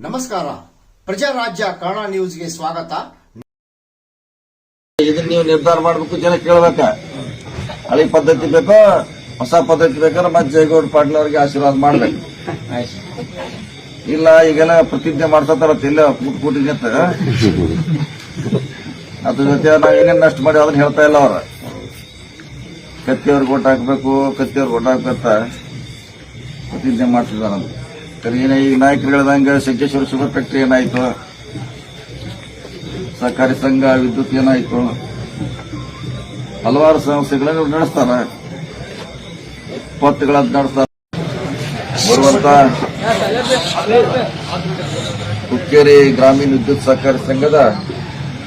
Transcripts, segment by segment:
ನಮಸ್ಕಾರ, ಪ್ರಜಾರಾಜ್ಯ ಕನ್ನಡ ನ್ಯೂಸ್ಗೆ ಸ್ವಾಗತ. ಇದನ್ನ ನೀವು ನಿರ್ಧಾರ ಮಾಡಬೇಕು, ಜನ ಕೇಳಬೇಕ. ಹಳಿ ಪದ್ಧತಿ ಬೇಕೋ ಹೊಸ ಪದ್ಧತಿ ಬೇಕಾದ್ರೆ ಮತ್ತೆ ಜಯಗೌಡ ಪಾಟೀಲ್ ಅವರಿಗೆ ಆಶೀರ್ವಾದ ಮಾಡ್ಬೇಕು. ಇಲ್ಲ ಈಗೆಲ್ಲ ಪ್ರತಿಜ್ಞೆ ಮಾಡ್ತಾರ ಇಲ್ಲ ಕೂಟಿಗೆ ಅದ್ರ ಜೊತೆ ನಾವ್ ಏನೇನ್ ನಷ್ಟ ಮಾಡಿ ಅದನ್ನ ಹೇಳ್ತಾ ಇಲ್ಲ ಅವ್ರ. ಕತ್ತಿಯವ್ರಿಗೆ ಓಟ್ ಹಾಕ್ಬೇಕು, ಕತ್ತಿಯವ್ರಿಗೆ ಓಟ್ ಹಾಕ್ಬೇಕ ಪ್ರತಿಜ್ಞೆ ಮಾಡ್ತಿದಾರ. ಏನ ಈಗ ನಾಯಕರು ಹೇಳ್ದಂಗ ಶಂಕೇಶ್ವರ ಶುಗರ್ ಫ್ಯಾಕ್ಟರಿ ಏನಾಯ್ತು, ಸಹಕಾರಿ ಸಂಘ, ವಿದ್ಯುತ್ ಏನಾಯ್ತು, ಹಲವಾರು ಸಂಸ್ಥೆಗಳನ್ನು ನಡೆಸ್ತಾರ, ಪತ್ತೆಗಳನ್ನು ನಡೆಸ್ತಾರ. ಬರುವಂತ ಹುಕ್ಕೇರಿ ಗ್ರಾಮೀಣ ವಿದ್ಯುತ್ ಸಹಕಾರಿ ಸಂಘದ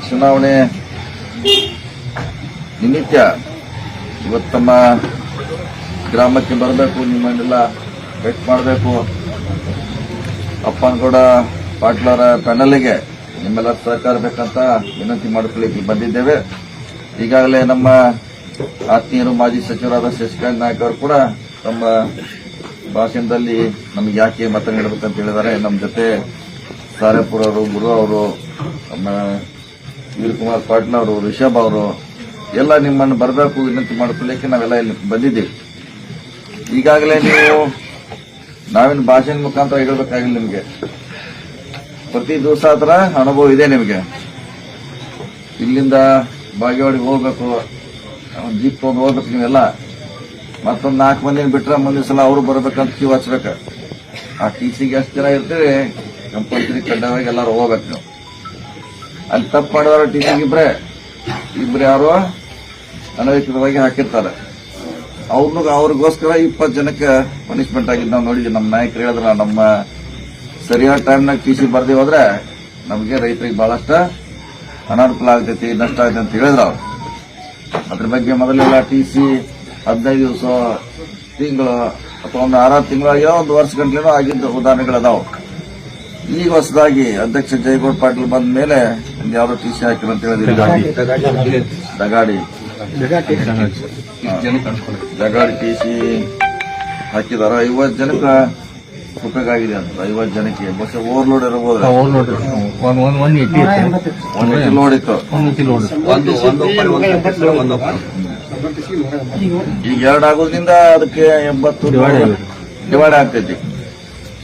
ಚುನಾವಣೆ ನಿಮಿತ್ತ ಇವತ್ತು ತಮ್ಮ ಗ್ರಾಮಕ್ಕೆ ಬರಬೇಕು, ನಿಮ್ಮನ್ನೆಲ್ಲ ಭೇಟಿ ಮಾಡಬೇಕು. ಅಪ್ಪನಗೌಡ ಪಾಟೀಲರ ಪ್ಯಾನಲ್ಗೆ ನಿಮ್ಮೆಲ್ಲ ಸಹಕಾರ ಬೇಕಂತ ವಿನಂತಿ ಮಾಡಿಕೊಳ್ಳಿಕ್ಕೆ ಬಂದಿದ್ದೇವೆ. ಈಗಾಗಲೇ ನಮ್ಮ ಆತ್ಮೀಯರು ಮಾಜಿ ಸಚಿವರಾದ ಶಶಿಕಾಂತ್ ನಾಯ್ಕ ಅವರು ಕೂಡ ತಮ್ಮ ಭಾಷಣದಲ್ಲಿ ನಮ್ಗೆ ಯಾಕೆ ಮತ ನೀಡಬೇಕಂತ ಹೇಳಿದ್ದಾರೆ. ನಮ್ಮ ಜೊತೆ ಸಾರೇಪುರ ಅವರು, ಗುರು ಅವರು, ನಮ್ಮ ವೀರಕುಮಾರ್ ಪಾಟೀಲ್ ಅವರು, ರಿಷಬ್ ಅವರು ಎಲ್ಲ ನಿಮ್ಮನ್ನು ಬರಬೇಕು ವಿನಂತಿ ಮಾಡಿಕೊಳ್ಳಿಕ್ಕೆ ನಾವೆಲ್ಲ ಇಲ್ಲಿ ಬಂದಿದ್ದೀವಿ. ಈಗಾಗಲೇ ನೀವು ನಾವಿನ ಭಾಷಣ ಮುಖಾಂತರ ಹೇಳ್ಬೇಕಾಗಿಲ್ಲ. ನಿಮಗೆ ಪ್ರತಿ ದಿವಸ ಹತ್ರ ಅನುಭವ ಇದೆ. ನಿಮಗೆ ಇಲ್ಲಿಂದ ಬಾಗೇವಾಡಿಗೆ ಹೋಗ್ಬೇಕು, ಜೀಪ್ ತಗೊಂಡು ಹೋಗ್ಬೇಕು. ನೀವೆಲ್ಲ ಮತ್ತೊಂದು 4 ಮಂದಿನ ಬಿಟ್ರೆ ಮುಂದಿನ ಸಲ ಅವರು ಬರ್ಬೇಕಂತ ಕ್ಯೂ ಹಚ್ಬೇಕು. ಆ ಟಿಸಿಗೆ ಎಷ್ಟು ಜನ ಇರ್ತೀವಿ ಕಂಪಲ್ಸರಿ ಕಡ್ಡಾಯವಾಗಿ ಎಲ್ಲರೂ ಹೋಗ್ಬೇಕು. ನೀವು ಅಲ್ಲಿ ತಪ್ಪು ಮಾಡಿದವರು ಟಿಸಿಗೆ ಇಬ್ರೆ ಯಾರು ಅನಧಿಕೃತವಾಗಿ ಹಾಕಿರ್ತಾರೆ. ಅವ್ರಿಗೋಸ್ಕರ 20 ಜನಕ್ಕೆ ಪನಿಷ್ಮೆಂಟ್ ಆಗಿದ್ದು ನಾವು ನೋಡಿದ್ವಿ. ನಮ್ಮ ನಾಯಕರು ಹೇಳಿದ್ರ ನಮ್ಮ ಸರಿಯಾದ ಟೈಮ್ನಾಗ ಟಿಸಿ ಬರ್ದೇ ಹೋದ್ರೆ ನಮಗೆ ರೈತರಿಗೆ ಬಹಳಷ್ಟು ಅನಾನುಕೂಲ ಆಗ್ತೈತಿ, ನಷ್ಟ ಆಗ್ತೈತಿ ಅಂತ ಹೇಳಿದ್ರು ಅವ್ರು. ಅದ್ರ ಬಗ್ಗೆ ಮೊದಲೆಲ್ಲ ಟಿಸಿ 15 ದಿವಸ, ತಿಂಗಳು ಅಥವಾ ಒಂದು 6 ತಿಂಗಳಾಗ್ಯೋ, 1 ವರ್ಷ ಗಂಟ್ಲೇನೋ ಆಗಿದ್ದು ಉದಾಹರಣೆಗಳದಾವು. ಈಗ ಹೊಸದಾಗಿ ಅಧ್ಯಕ್ಷ ಜಯಗೌಡ ಪಾಟೀಲ್ ಬಂದ ಮೇಲೆ ಯಾವ್ದೋ ಟಿಸಿ ಹಾಕಿಲ್ಲ ಅಂತ ಹೇಳಿದ್ರು. ಜಗಾಡಿ ಟಿಸಿ ಹಾಕಿದಾರ. 50 ಜನಕ್ಕೆ ಉಪಯೋಗ ಆಗಿದೆ ಅಂತ. 50 ಜನಕ್ಕೆ ಬಸ್ ಓವರ್ಲೋಡ್ ಇರಬಹುದು. 180 ಲೋಡ್ ಇತ್ತು. ಈಗ 2 ಆಗೋದ್ರಿಂದ ಅದಕ್ಕೆ 80 ಡಿವೈಡ್ ಆಗ್ತೈತಿ.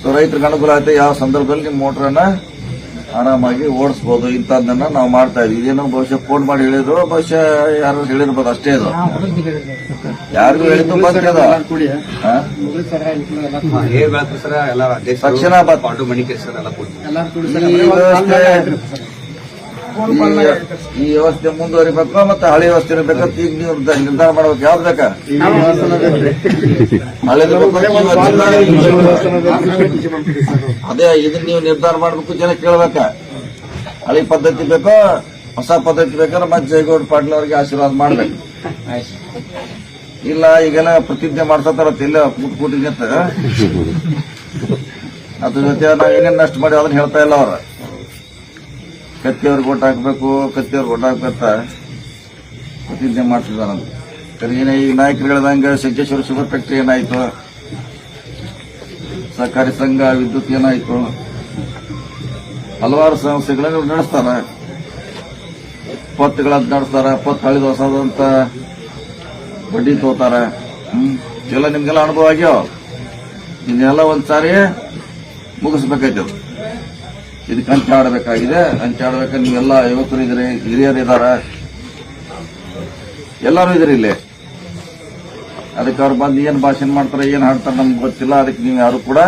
ಸೊ ರೈತರಿಗೆ ಅನುಕೂಲ ಆಗ್ತದೆ. ಯಾವ ಸಂದರ್ಭದಲ್ಲಿ ನಿಮ್ಮ ಮೋಟರನ್ನ ಆರಾಮಾಗಿ ಓಡಿಸಬಹುದು. ಇಂಥದ್ದನ್ನ ನಾವು ಮಾಡ್ತಾ ಇದೀವಿ. ಇದೇನೋ ಬಹುಶಃ ಫೋನ್ ಮಾಡಿ ಹೇಳಿದ್ರು, ಬಹುಶಃ ಯಾರು ಹೇಳಿರ್ಬೋದು, ಅಷ್ಟೇ ಇದು. ಯಾರಿಗೂ ಹೇಳಿದ್ದು ಬಂದ ತಕ್ಷಣ ಈ ವ್ಯವಸ್ಥೆ ಮುಂದುವರಿಬೇಕು, ಮತ್ತೆ ಹಳೆ ವ್ಯವಸ್ಥೆ ಬೇಕಂತ ಈಗ ನೀವು ನಿರ್ಧಾರ ಮಾಡ್ಬೇಕು. ಯಾವ್ದು ಬೇಕಾ? ಹಳೆದು ಅದೇ ಇದನ್ನ ನೀವು ನಿರ್ಧಾರ ಮಾಡ್ಬೇಕು, ಜನ ಕೇಳಬೇಕ. ಹಳಿ ಪದ್ಧತಿ ಬೇಕೋ ಹೊಸ ಪದ್ಧತಿ ಬೇಕಾದ್ರೆ ಮತ್ತೆ ಜಯಗೌಡ ಪಾಟೀಲ್ ಅವರಿಗೆ ಆಶೀರ್ವಾದ ಮಾಡ್ಬೇಕು. ಇಲ್ಲ ಈಗೆಲ್ಲ ಪ್ರತಿಜ್ಞೆ ಮಾಡ್ತಾರ ಇಲ್ಲ ಕೂಟಿಗೆ ಅದ್ರ ಜೊತೆ ನಾವ್ ಏನೇನ್ ನಷ್ಟ ಮಾಡಿ ಅದನ್ನ ಹೇಳ್ತಾ ಇಲ್ಲ ಅವ್ರ. ಕತ್ತಿಯವ್ರಿಗೆ ಓಟ್ ಹಾಕ್ಬೇಕು, ಕತ್ತಿಯವ್ರಿಗೆ ಓಟ್ ಹಾಕ್ಬೇಕ ಪ್ರತಿಜ್ಞೆ ಮಾಡ್ತಿದಾರಂತ. ಏನ ಈಗ ನಾಯಕರು ಹೇಳ್ದಂಗ ಶಂಕೇಶ್ವರ ಶುಗರ್ ಫ್ಯಾಕ್ಟರಿ ಏನಾಯ್ತು, ಸಹಕಾರಿ ಸಂಘ, ವಿದ್ಯುತ್ ಏನಾಯ್ತು, ಹಲವಾರು ಸಂಸ್ಥೆಗಳನ್ನು ನಡೆಸ್ತಾರ, ಪತ್ತೆಗಳನ್ನು ನಡೆಸ್ತಾರ. ಪತ್ತು ಹಳಿದ ಹೊಸದಂತ ಬಡ್ಡಿ ತಗೋತಾರ. ಎಲ್ಲ ನಿಮ್ಗೆಲ್ಲ ಅನುಭವ ಆಗ್ಯಾವ. ಇದನ್ನೆಲ್ಲ ಒಂದ್ಸಾರಿ ಮುಗಿಸ್ಬೇಕಾಯ್ತು. ಇದಕ್ಕೆ ಅಂಚೆ ಆಡಬೇಕಾಗಿದೆ. ಅಂಚೆ ಆಡ್ಬೇಕಾದ್ರೆ ನೀವೆಲ್ಲ ಯುವಕರು ಇದ್ರಿ, ಹಿರಿಯರು ಇದಾರ, ಎಲ್ಲರೂ ಇದ್ರಿ ಇಲ್ಲಿ. ಅದಕ್ಕೆ ಅವ್ರು ಬಂದು ಏನ್ ಭಾಷಣ ಮಾಡ್ತಾರೆ, ಏನ್ ಹಾಡ್ತಾರೆ ನಮ್ಗೆ ಗೊತ್ತಿಲ್ಲ. ಅದಕ್ಕೆ ನೀವು ಯಾರು ಕೂಡ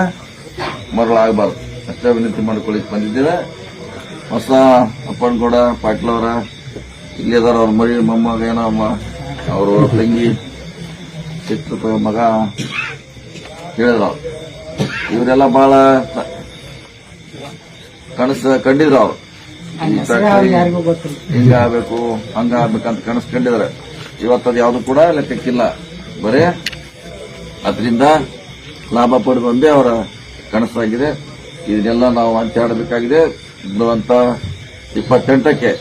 ಮರಳಾಗಬಾರ್ದು. ಅಷ್ಟೇ ವಿನಂತಿ ಮಾಡ್ಕೊಳ್ಳಿಕ್ ಬಂದಿದ್ದೇವೆ. ಹೊಸ ಅಪ್ಪನಗೌಡ ಪಾಟೀಲ್ ಅವರ ಇಲ್ಲಿದಾರ. ಅವ್ರ ಮರಿ ಮೊಮ್ಮಗ ಏನೋ ಅವರು ತಂಗಿ ಚಿಕ್ಕ ಮಗ ಹೇಳಿದ್ರು. ಇವರೆಲ್ಲ ಬಹಳ ಕನಸು ಕಂಡಿದ್ರು. ಅವ್ರು ಹಿಂಗಾಗಬೇಕು ಹಂಗಾಗಬೇಕಂತ ಕನಸು ಕಂಡಿದ್ದಾರೆ. ಇವತ್ತದು ಯಾವುದು ಕೂಡ ಲೆಕ್ಕಕ್ಕಿಲ್ಲ. ಬರೇ ಅದರಿಂದ ಲಾಭ ಪಡೆದು ಒಂದೇ ಅವರ ಕನಸಾಗಿದೆ. ಇದನ್ನೆಲ್ಲ ನಾವು ಅಂಚೆ ಆಡಬೇಕಾಗಿದೆ. ಬರುವಂತ 28ಕ್ಕೆ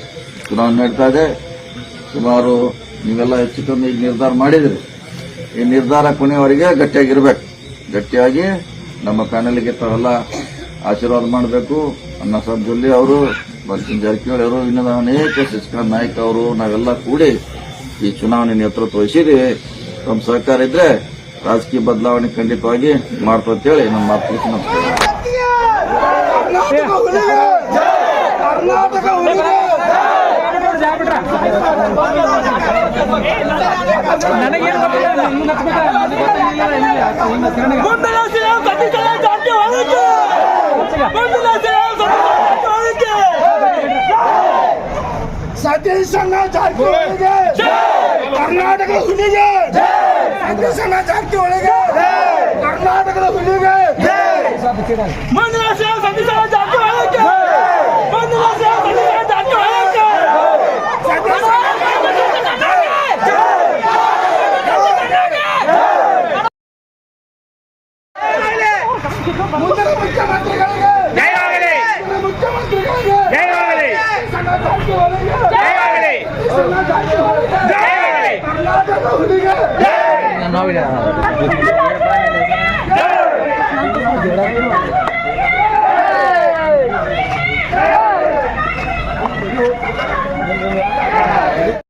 ಚುನಾವಣೆ ನಡೀತಾ ಇದೆ. ಸುಮಾರು ನೀವೆಲ್ಲ ಹೆಚ್ಚು ಕಮ್ಮಿ ಈಗ ನಿರ್ಧಾರ ಮಾಡಿದ್ರಿ. ಈ ನಿರ್ಧಾರ ಕೊನೆಯವರೆಗೆ ಗಟ್ಟಿಯಾಗಿರ್ಬೇಕು. ಗಟ್ಟಿಯಾಗಿ ನಮ್ಮ ಪ್ಯಾನಲ್ಗೆ ತಾವೆಲ್ಲ ಆಶೀರ್ವಾದ ಮಾಡಬೇಕು. ಅಣ್ಣ ಸಾಹೇಬ್ ಜೊಲ್ಲೆ ಅವರು, ಮಲ್ಲಿಕಾರ್ಜುನ ಜಾರಕಿಹೊಳಿ ಅವರು, ಇನ್ನೂ ಅನೇಕ ಶಶಿಕಾಂತ್ ನಾಯ್ಕ ಅವರು ನಾವೆಲ್ಲ ಕೂಡಿ ಈ ಚುನಾವಣೆ ನೇತೃತ್ವ ವಹಿಸಿದ್ದೀವಿ. ತಮ್ಮ ಸಹಕಾರ ಇದ್ರೆ ರಾಜಕೀಯ ಬದಲಾವಣೆ ಖಂಡಿತವಾಗಿ ಮಾಡ್ತು ಅಂತೇಳಿ ನಮ್ಮ ಮಾತು ತಿಳಿಸಿ ಸತೀಶ್ ಅಣ್ಣ ಜಾರಕಿಹೊಳಿಗೆ ಕರ್ನಾಟಕ ಹುಲಿಗೆ, ಸತೀಶ್ ಅಣ್ಣ ಜಾರಕಿಹೊಳಿಗೆ ಕರ್ನಾಟಕದ ಹುಲಿಗೆ, ಮುಂದಿನ ಸಿಎಂ ಸತೀಶ್ ಅಣ್ಣ ಜಾರಕಿಹೊಳಿಗೆ, ಮುಂದಿನ ಸಿಎಂ ಸತೀಶ್ ಅಣ್ಣ ಜಾರಕಿಹೊಳಿಗೆ, ಸತೀಶ್ ಅಣ್ಣ ಮುಂದಿನ ಮುಖ್ಯಮಂತ್ರಿಗಳಿಗೆ ಜಯವಾಗಲಿ, ಮುಖ್ಯಮಂತ್ರಿಗಳಿಗೆ ಜಯವಾಗಲಿ, ಕರ್ನಾಟಕ ಹುಲಿಗೆ